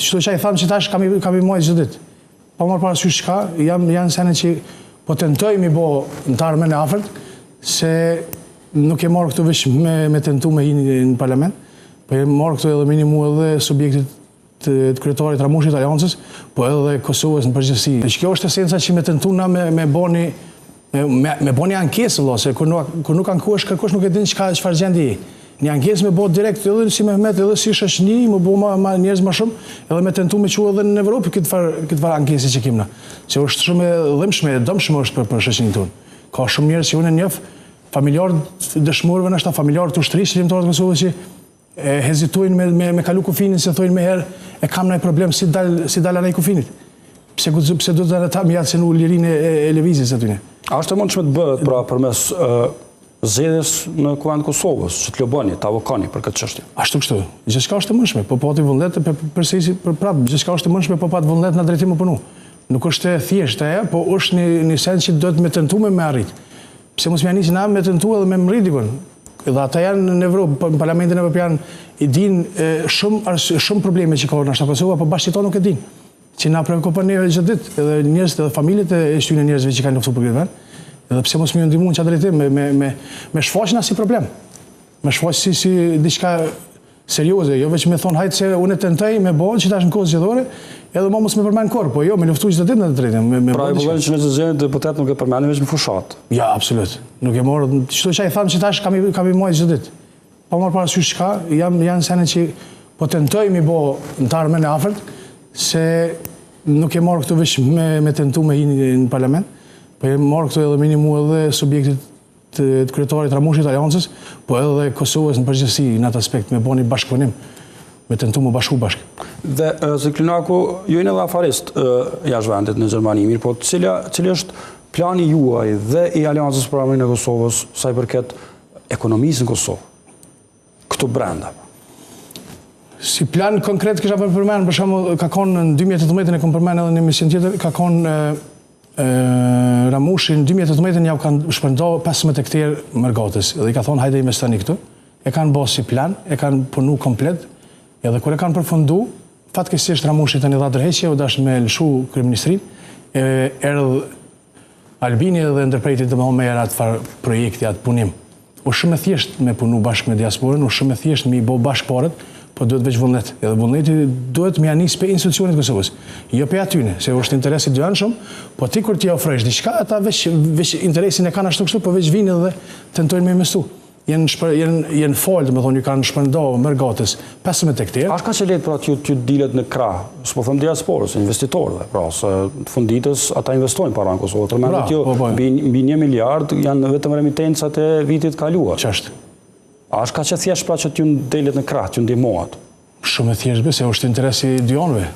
çdo që i tham që tash kam i muaj çdo ditë. Pa marrë parasysh çka, janë sene që po tentoj mi bo në të ardhmen e afërt, se nuk e marrë këtu veç me tentu me hinë në parlament, po e marrë këtu edhe minimu edhe subjektit të kryetarit Ramushit Aliancës, po edhe Kosovës në përgjithësi. Kjo është esenca që me tentu na me boni ankesë, se kur nuk ankohesh kërkosh nuk e din çfarë gjendje je. Një ankesë me bo direkt edhe si Mehmet, edhe si shoqëni, më bo njerëz më shumë, edhe me tentu me quë edhe në Evropë këtë farë ankesë që kimna. Se është shumë e dhëmshme, e dëmshme është për shoqëninë tonë. Ka shumë njerëz që unë njeh, familjarë dëshmorëve, nështë familjarë të ushtrisë qëlimtarët Kosovës që hezitojnë me kalu kufinit, se thojnë me herë e kam nëjë problem si dal anaj kufinit. Pse do të dhe ta mi atë se në lirinë e levizis atyne. A është e mund që me të bëhet pra përmes zgjedhjes në Kuvendin e Kosovës, që të loboni, të avokani për këtë çështje? Ashtu kështu. Gjithçka është e mundshme, po pati vullnet gjithçka është e mundshme, po pat vullnet në drejtim më punu. Nuk është e thjeshtë ajo, po është një sens që do të me tentu me arrit. Pse mos më nisi na me tentu edhe me mrit dikon. Dhe ata janë në Evropë, në Parlamentin Evropian i dinë shumë probleme që ka në Kosova, po bashkë nuk e dinë. Që na prekopën neve çdo ditë, edhe njerëzit edhe familjet e shtyjnë njerëzve që kanë luftuar për këtë vend. Edhe pse mos më ndihmuan çfarë drejtim me shfaqjen as si problem. Me shfaq si diçka serioze, jo vetëm me thon hajt se unë tentoj me bën që tash në kohë zgjedhore, edhe më mos më përmend korr, po jo me luftuar çdo ditë në të drejtën. Pra e vëllën që në zgjedhjen deputet nuk e përmendin vetëm fushat. Ja, absolut. Nuk e morë, çdo që i tham që tash kam i muaj çdo ditë. Pa marrë parasysh çka, janë sene që po tentoj mi bë në të ardhmen e afërt, se nuk e marrë këtu veç me tentu me hinë në parlament, po e marrë këtu edhe minimu edhe subjektit të kryetarit Ramushit Aliancës, po edhe Kosovës në përgjithësi në atë aspekt, me boni bashkëpunim, me tentu me bashku bashkë. Dhe Zëklinaku, ju jeni edhe afarist jashtë vendit në Gjermani, mirë, po cili është plani juaj dhe i Aliancës për Arminë e Kosovës sa i përket ekonomisë në Kosovë, këtu brenda? Si plan konkret kisha përmend, për shembull, ka konë në 2018 e kom përmend edhe në emision tjetër, ka konë Ramushi në 2018 ja u kanë shpërndar 15 hektarë Mërgatës dhe i ka thonë hajde investoni këtu. E kanë bërë si plan, e kanë punu komplet, edhe kur e kanë përfundu, fatkeqësisht Ramushi tani dha ndërheqje, u dash me lëshu kryeministrinë, erdhi Albini dhe ndërprejti domosdoshmë me atë far projekti atë punim. U shumë e thjesht me punu bashkë me diasporën, u shumë e thjesht me i bë bashkë parët, po duhet veç vullnet. Edhe vullneti duhet me anis për institucionit Kosovës. Jo për atyne, se është interesi dy anë shumë, po ti kur ti ofrojsh diçka, ata veç interesin e kanë ashtu kështu, po veç vinë dhe tentojnë me investu. Jenë falë, me thonë, ju kanë shpërndar Mërgatës 15 hektarë. A shka që letë pra t'ju dilet në krah, s'po thëmë diasporës, investitorëve, pra, se të funditës ata investojnë para në Kosovë, të rëmendet ju, mbi 1 miliard janë vetëm remitencat e vitit kaluar. Qashtë. A shka që thjesht pra që t'ju delet në krah, t'ju ndihmohat? Shumë e thjesht se është interesi dy anëve.